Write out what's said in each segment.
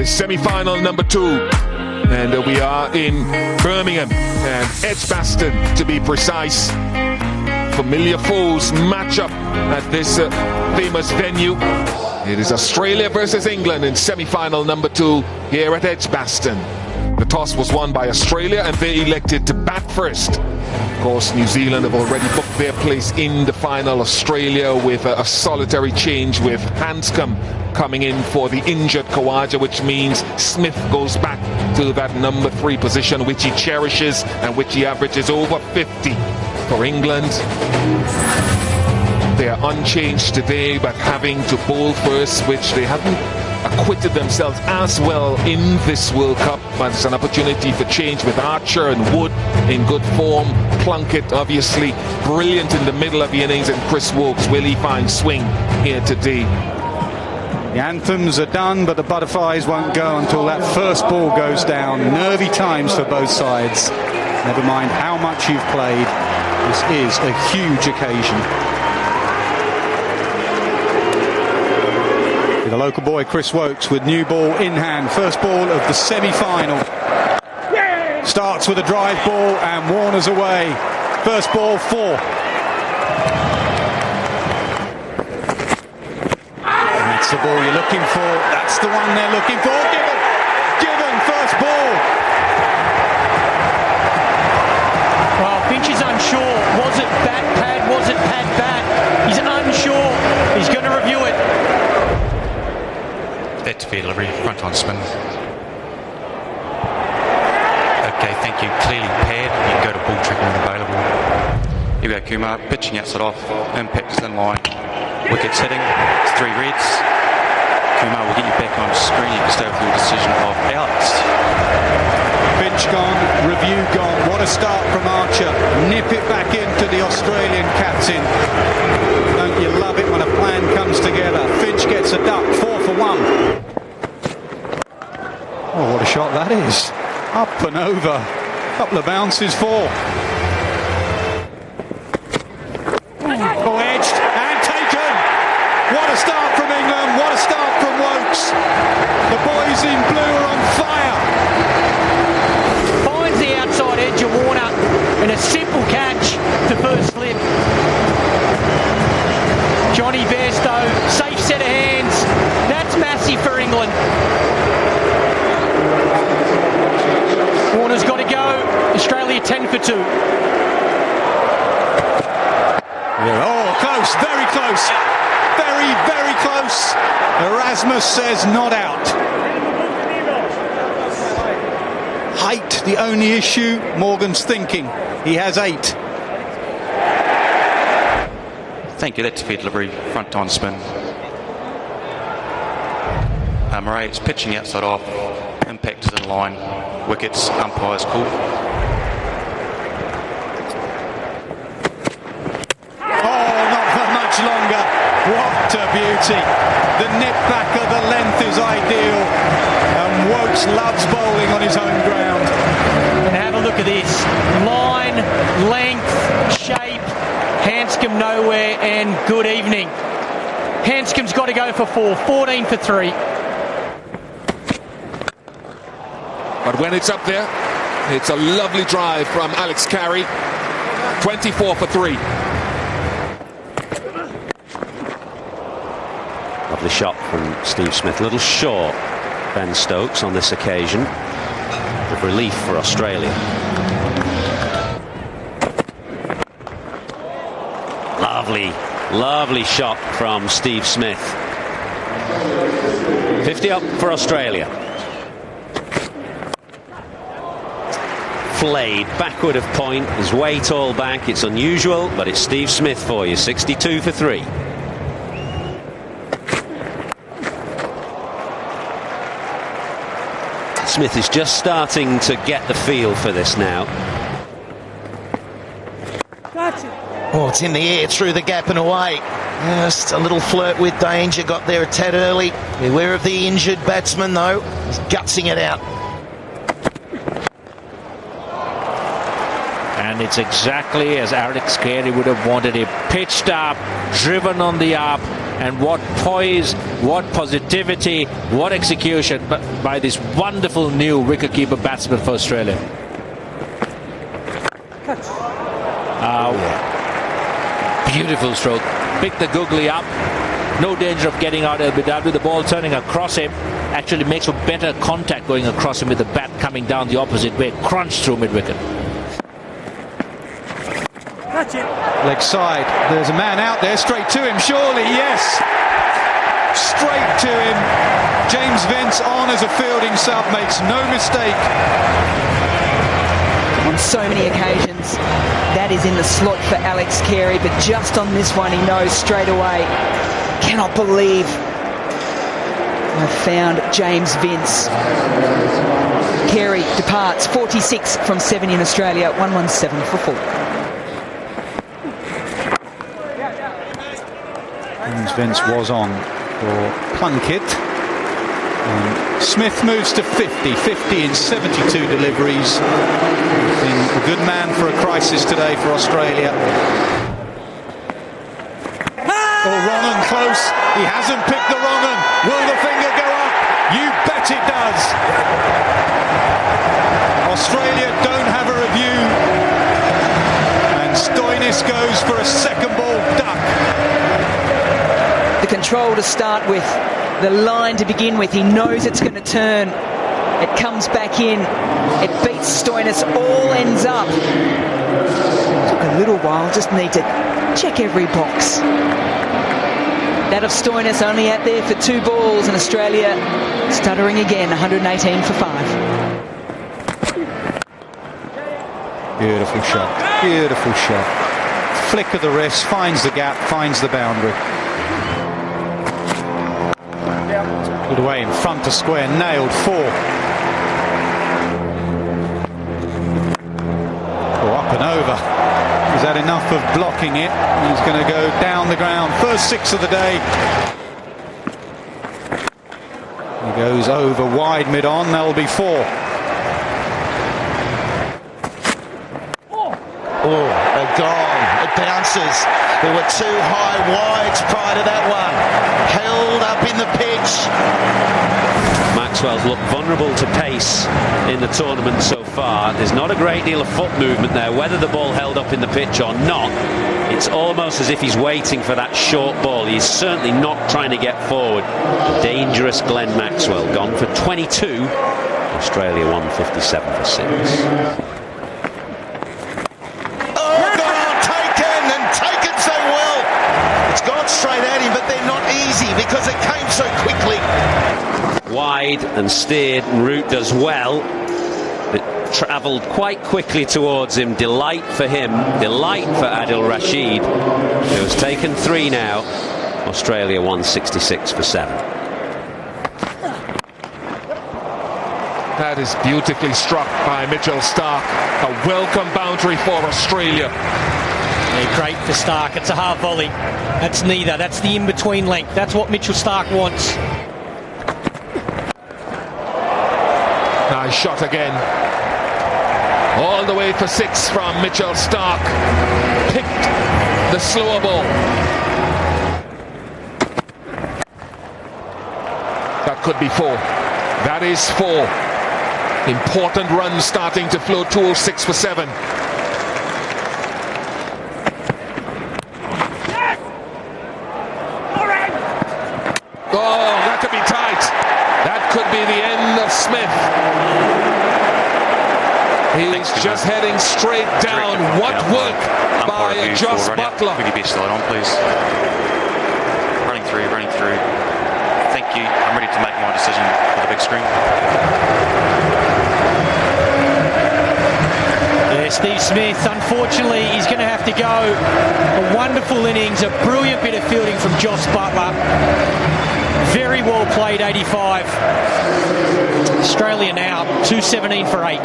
is semi-final number 2, and we are in Birmingham and Edgbaston to be precise. Familiar foes match up at this famous venue. It is Australia versus England in semi-final number 2 here at Edgbaston. The toss was won by Australia and they elected to bat first. Of course, New Zealand have already booked their place in the final. Australia with a solitary change with Hanscom coming in for the injured Khawaja, which means Smith goes back to that number 3 position, which he cherishes and which he averages over 50 for England. They are unchanged today, but having to bowl first, which they haven't acquitted themselves as well in this World Cup. But it's an opportunity for change with Archer and Wood in good form. Plunkett obviously brilliant in the middle of the innings, and Chris Woakes, will he find swing here today? The anthems are done, but the butterflies won't go until that first ball goes down. Nervy times for both sides. Never mind how much you've played, this is a huge occasion. The local boy Chris Woakes with new ball in hand. First ball of the semi-final. Starts with a drive ball and Warner's away. First ball 4. And that's the ball you're looking for. That's the one they're looking for. Given first ball. Well, Finch is unsure. Was it bat pad? Was it pad bat? He's unsure. He's going to review it. That's fair delivery, front on spin. Okay, thank you. Clearly pad. You can go to ball track when available. Here we go, Kumar. Pitching outside off. Impact is in line. Wickets hitting. It's 3 reds. Kumar will get you back on screen. You can stay with your decision of outs. Finch gone, review gone. What a start from Archer. Nip it back into the Australian captain. Don't you love it when a plan comes together? Finch gets a duck, 4 for 1. Oh, what a shot that is. Up and over. Couple of bounces, 4. Oh, edged and taken. What a start from England. What a start from Woakes. The boys in blue are on fire. Finds the outside edge of Warner and a simple catch to first slip. Johnny Bairstow, safe set of hands. That's massive for England. Warner's got to go. Australia 10 for 2. Oh, close, very close. Very, very close. Erasmus says not out. Height, the only issue. Morgan's thinking. He has 8. Thank you. That's fair delivery, front on spin. Murray is pitching outside off. Impact is in line. Wickets, umpire's call. Oh, not for much longer. What a beauty. The nip back of the length is ideal. And Woakes loves bowling on his home ground. And have a look at this. Line, length, shape. Hanscom nowhere, and good evening. Hanscom's got to go for 4. 14 for 3. But when it's up there, it's a lovely drive from Alex Carey. 24 for 3. Lovely shot from Steve Smith. A little short, Ben Stokes, on this occasion. Of relief for Australia. Lovely shot from Steve Smith. 50 up for Australia. Flayed backward of point, his weight all back. It's unusual, but it's Steve Smith for you. 62 for 3. Smith is just starting to get the feel for this now. Oh, it's in the air, through the gap and away. Just a little flirt with danger, got there a tad early. Beware of the injured batsman, though. He's gutsing it out. And it's exactly as Alex Carey would have wanted it. Pitched up, driven on the up, and what poise, what positivity, what execution by this wonderful new wicketkeeper batsman for Australia. Beautiful stroke. Pick the googly up. No danger of getting out with the ball turning across him. Actually makes for better contact going across him with the bat coming down the opposite way. Crunch through mid-wicket. Leg side. There's a man out there. Straight to him. Surely, yes. Straight to him. James Vince on as a fielding sub. Makes no mistake. On so many occasions, that is in the slot for Alex Carey. But just on this one, he knows straight away. Cannot believe I've found James Vince. Carey departs 46 from 70 in Australia, 117 for 4. James Vince was on for Plunkett. Smith moves to 50 in 72 deliveries. Been a good man for a crisis today for Australia. Oh, wrong and close. He hasn't picked the wrong one. Will the finger go up? You bet it does. Australia don't have a review. And Stoinis goes for a second ball duck. The control to start with. The line to begin with. He knows it's going to turn. It comes back in. It beats Stoinis. All ends up. Took a little while. Just need to check every box. That of Stoinis only out there for 2 balls, and Australia stuttering again, 118 for 5. Beautiful shot. Beautiful shot. Flick of the wrist, finds the gap, finds the boundary. Put away in front to square, nailed 4. Oh, up and over. Is that enough of blocking it? He's going to go down the ground. First 6 of the day. He goes over wide mid-on. That'll be 4. Oh, they're gone. It bounces. There were 2 high wides prior to that one. Held up in the pitch. Maxwell's looked vulnerable to pace in the tournament so far. There's not a great deal of foot movement there. Whether the ball held up in the pitch or not, it's almost as if he's waiting for that short ball. He's certainly not trying to get forward. Dangerous Glenn Maxwell, gone for 22. Australia 157 for 6. Straight at him, but they're not easy because it came so quickly. Wide and steered, and Root does well. It travelled quite quickly towards him. Delight for him, delight for Adil Rashid, who has taken 3 now. Australia 166 for 7. That is beautifully struck by Mitchell Starc. A welcome boundary for Australia. Yeah, great for Starc. It's a half volley. That's neither. That's the in-between length. That's what Mitchell Starc wants. Nice shot again. All the way for 6 from Mitchell Starc. Picked the slower ball. That could be 4. That is 4. Important runs starting to flow towards 6 for 7. Oh, that could be tight. That could be the end of Smith. He's just heading straight down. What work by Joss Butler. Would you be slowed on, please? Running through. Thank you. I'm ready to make my decision for the big screen. Yeah, Steve Smith, unfortunately, he's going to have to go. A wonderful innings, a brilliant bit of fielding from Joss Butler. Very well played, 85. Australia now, 217 for 8.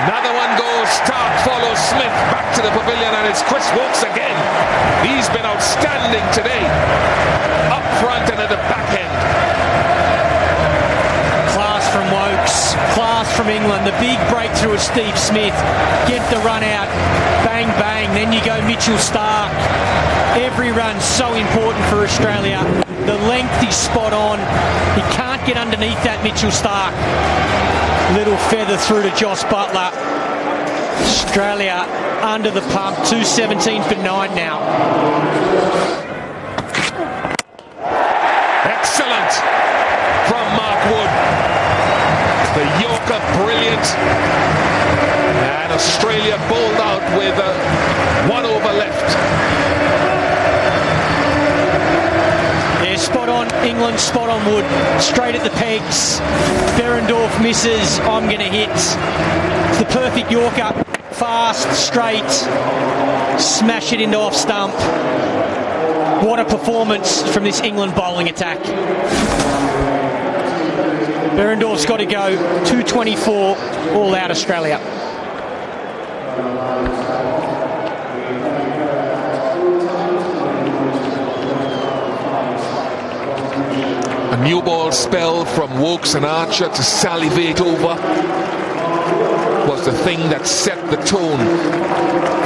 Another one goes. Starc follows Smith back to the pavilion, and it's Chris Woakes again. He's been outstanding today. Up front and at the back end. Class from Wokes, class from England, the big breakthrough of Steve Smith, get the run out, bang bang, then you go Mitchell Starc. Every run so important for Australia. The length is spot on. He can't get underneath that, Mitchell Starc. Little feather through to Joss Butler. Australia under the pump, 2:17 for 9 now. Excellent from Mark Wood. The Yorker brilliant. And Australia bowled out with 1 over left. Yeah, spot on England, spot on Wood. Straight at the pegs. Berendorf misses. I'm going to hit. It's the perfect Yorker. Fast, straight. Smash it into off stump. What a performance from this England bowling attack. Berendorf's got to go. 224, all out Australia. A new ball spell from Wokes and Archer to salivate over was the thing that set the tone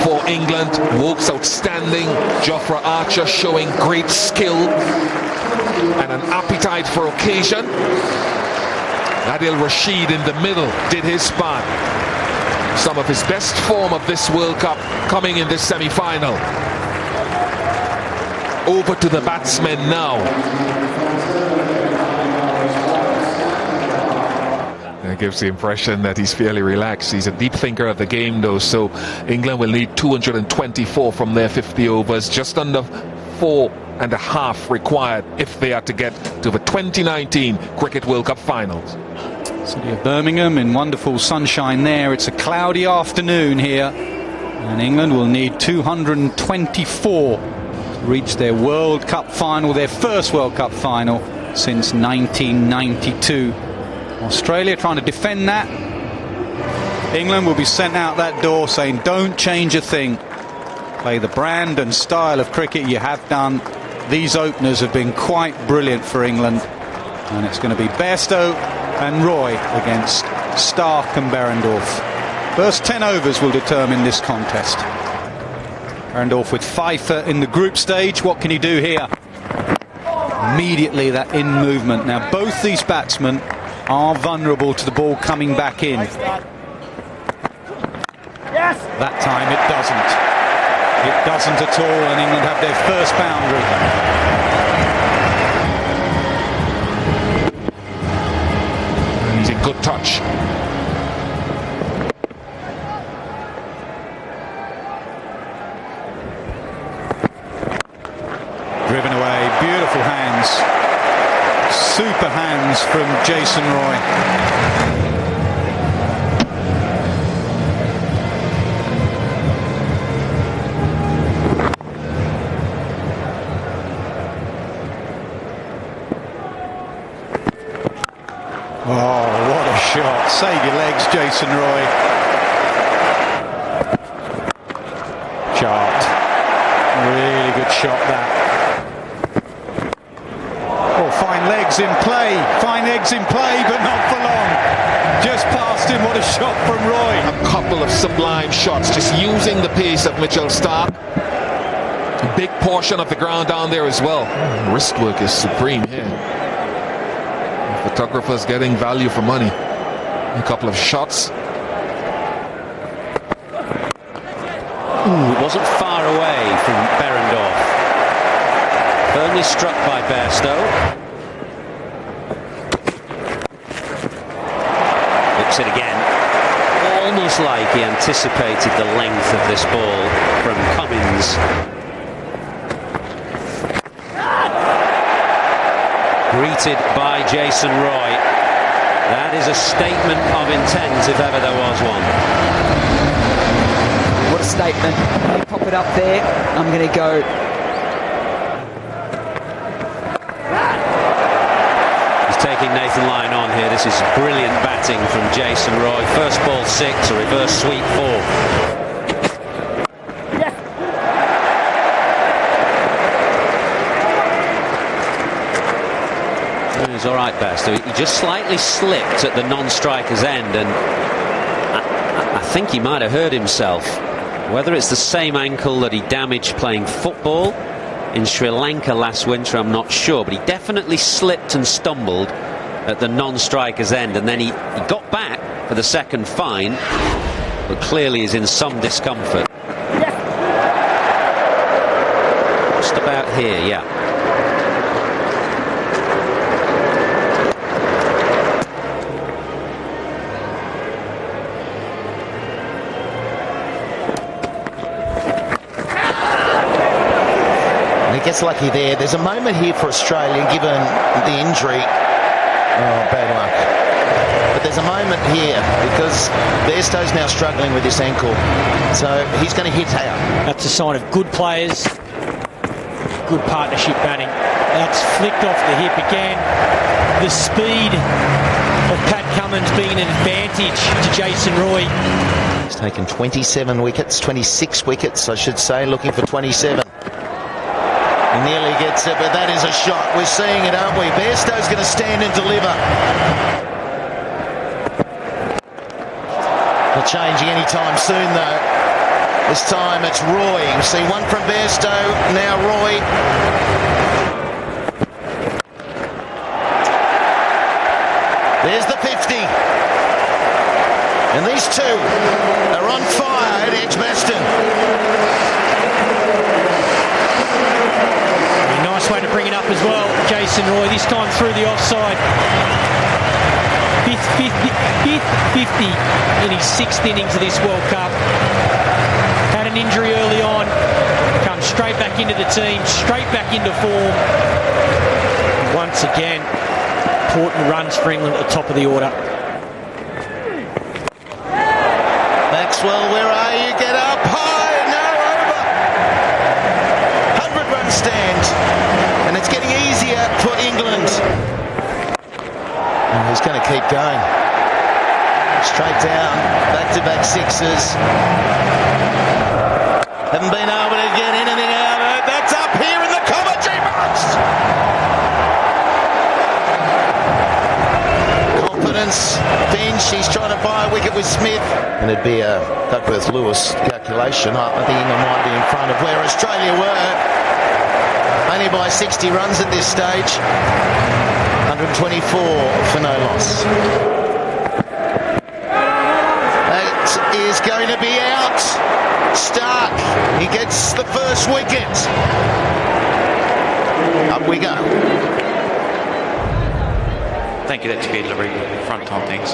for England. Wokes outstanding, Jofra Archer showing great skill and an appetite for occasion. Adil Rashid in the middle did his part. Some of his best form of this World Cup coming in this semi-final. Over to the batsmen now. It gives the impression that he's fairly relaxed. He's a deep thinker of the game though, so England will need 224 from their 50 overs, just under 4.5 required if they are to get to the 2019 Cricket World Cup finals. City of Birmingham in wonderful sunshine there. It's a cloudy afternoon here, and England will need 224 to reach their World Cup final, their first World Cup final since 1992. Australia trying to defend that. England will be sent out that door saying don't change a thing. Play the brand and style of cricket you have done. These openers have been quite brilliant for England, and it's going to be Bairstow and Roy against Starc and Berendorf. First 10 overs will determine this contest. Berendorf with Pfeiffer in the group stage. What can he do here? Immediately that in movement. Now both these batsmen are vulnerable to the ball coming back in. Yes. That time it doesn't. It doesn't at all, and England have their first boundary. He's in good touch. Driven away, beautiful hands. Super hands from Jason Roy. Oh, what a shot. Save your legs, Jason Roy. Chart. Really good shot, that. Oh, fine legs in play. Fine eggs in play, but not for long. Just past him. What a shot from Roy. A couple of sublime shots, just using the pace of Mitchell Starc. A big portion of the ground down there as well. Wrist work is supreme here. Photographers getting value for money. A couple of shots. Ooh, it wasn't far away from Berendorf. Firmly struck by Bairstow. Looks it again. Almost like he anticipated the length of this ball from Cummins. Greeted by Jason Roy. That is a statement of intent if ever there was one. What a statement. Pop it up there. I'm going to go. He's taking Nathan Lyon on here. This is brilliant batting from Jason Roy. First ball 6, a reverse sweep 4. All right, Best. He just slightly slipped at the non-striker's end, and I think he might have hurt himself. Whether it's the same ankle that he damaged playing football in Sri Lanka last winter, I'm not sure, but he definitely slipped and stumbled at the non-striker's end, and then he got back for the second fine, but clearly is in some discomfort. Just about here, yeah. He gets lucky there. There's a moment here for Australia, given the injury. Oh, bad luck. But there's a moment here because Bairstow's now struggling with this ankle. So he's going to hit out. That's a sign of good players, good partnership batting. That's flicked off the hip again. The speed of Pat Cummins being an advantage to Jason Roy. He's taken 27 wickets, 26 wickets, I should say, looking for 27. He nearly gets it, but that is a shot. We're seeing it, aren't we? Bairstow's going to stand and deliver. Not changing any time soon, though. This time it's Roy. We see one from Bairstow, now Roy. There's the 50. And these two are on fire at Edgbaston. Nice way to bring it up as well, Jason Roy, this time through the offside. Fifth 50 in his 6th innings of this World Cup. Had an injury early on, comes straight back into the team, straight back into form. Once again, important runs for England at the top of the order. Maxwell, where are you? Get up high, no, over. 100-run stand, and it's getting easier for England. And he's going to keep going. Straight down, back-to-back sixes. Haven't been able to get anything out of it. That's up here in the commentary box. Confidence, Finch, he's trying to buy a wicket with Smith. And it'd be a Duckworth-Lewis calculation. I think England might be in front of where Australia were. Only by 60 runs at this stage. 124 for no loss. That is going to be out. Stark, he gets the first wicket. Up we go. Thank you, that's good delivery. Front time, thanks.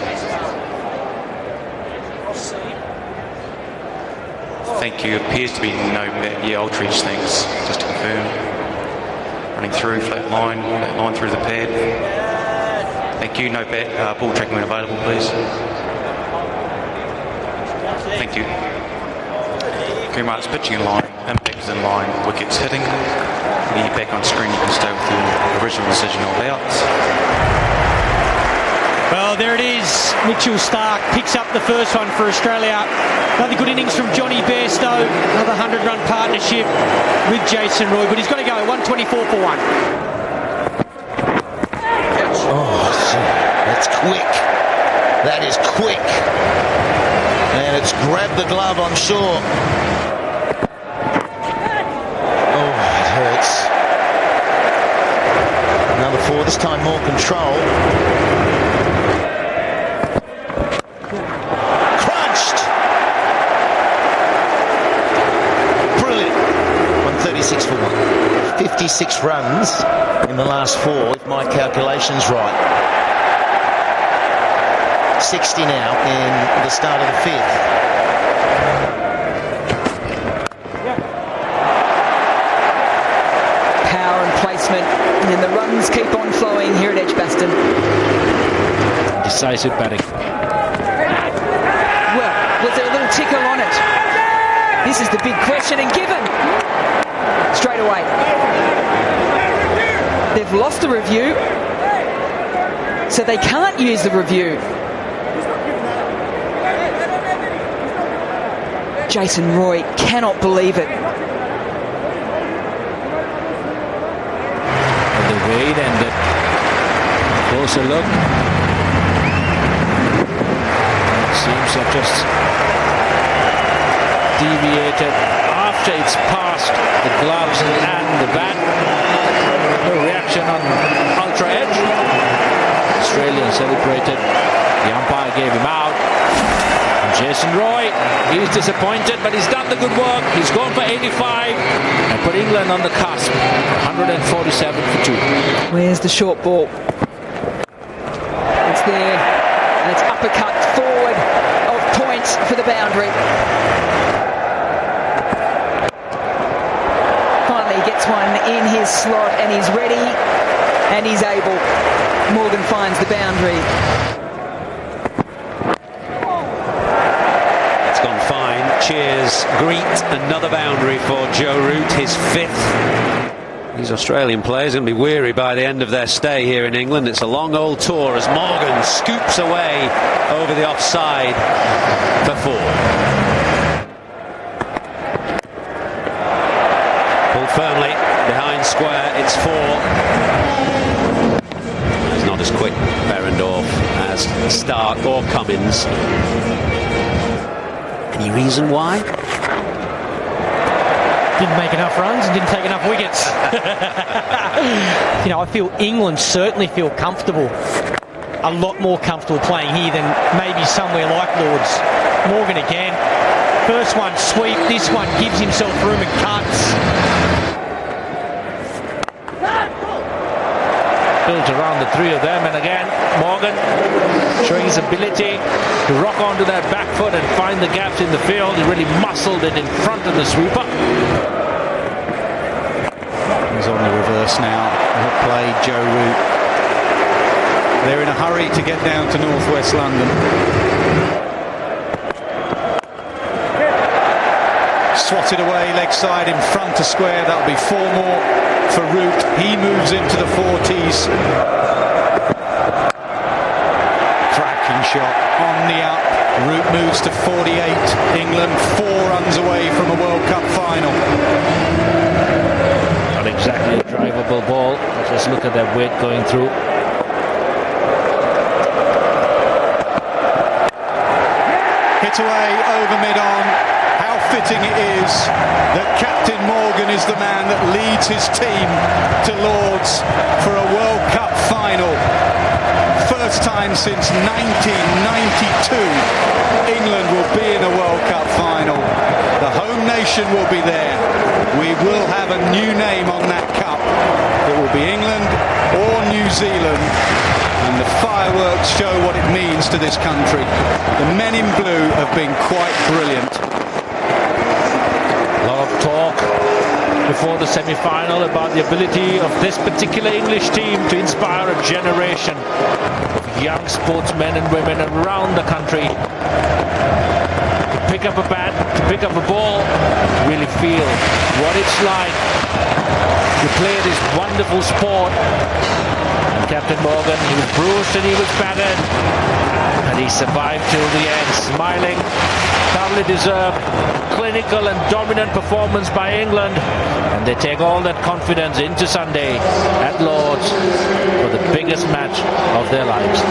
Thank you, appears to be no bet. Yeah, Aldridge, thanks. Just to confirm. Running through, flat line through the pad. Thank you, no bet. Ball tracking when available, please. Thank you. Kumar's pitching in line, impact is in line, wickets hitting. When you're back on screen, you can stay with your original decision all out. Well, there it is. Mitchell Stark picks up the first one for Australia. Another good innings from Johnny Bairstow. Another 100-run partnership with Jason Roy, but he's got to go 124 for 1. Oh, that's quick. That is quick. And it's grabbed the glove, I'm sure. Oh, it hurts. Another 4, this time more control. Crunched! Brilliant. 136 for 1. 56 runs in the last 4, if my calculation's right. 60 now in the start of the 5th. Power and placement, and then the runs keep on flowing here at Edgbaston. Decisive batting. Well, was there a little ticker on it? This is the big question, and given straight away. They've lost the review, so they can't use the review. Jason Roy cannot believe it. The way it ended, Closer look. Seems to have just deviated after it's passed the gloves and the bat. No reaction on ultra edge. Australian celebrated. The umpire gave him out. And Jason Roy, he's disappointed, but he's done the good work. He's gone for 85 and put England on the cusp. 147 for 2. Where's the short ball? It's there, and it's uppercut forward of points for the boundary. Finally he gets one in his slot, and he's ready, and he's able. Morgan finds the boundary. It's gone fine. Cheers, greet, another boundary for Joe Root, his 5th. These Australian players are going to be weary by the end of their stay here in England. It's a long old tour as Morgan scoops away over the offside for 4. Pulled firmly behind square, it's 4. He's not as quick, Behrendorff, as Stark or Cummins. Any reason why? Didn't make enough runs and didn't take enough wickets. I feel England certainly feel comfortable, a lot more comfortable playing here than maybe somewhere like Lords. Morgan again. First one sweep, this one gives himself room and cuts. Built around the 3 of them, and again Morgan showing his ability to rock onto that back foot and find the gaps in the field. He really muscled it in front of the sweeper. He's on the reverse now. Well played, Joe Root. They're in a hurry to get down to northwest London. Swatted away, leg side in front of square. That'll be 4 more for Root. He moves into the 40s. Cracking shot on the up. Root moves to 48. England 4 runs away from a World Cup final. Not exactly a drivable ball. Just look at that weight going through. Hit away over mid-on. How fitting it is that Captain Morgan is the man that leads his team to Lords for a World Cup final. First time since 1992 England will be in a World Cup final. The home nation will be there. We will have a new name on that cup. It will be England or New Zealand. And the fireworks show what it means to this country. The men in blue have been quite brilliant. A lot of talk before the semi-final about the ability of this particular English team to inspire a generation of young sportsmen and women around the country to pick up a bat, to pick up a ball, to really feel what it's like to play this wonderful sport. And Captain Morgan, he was bruised and he was battered, and he survived till the end, smiling. Thoroughly deserved clinical and dominant performance by England, and they take all that confidence into Sunday at Lords for the biggest match of their lives.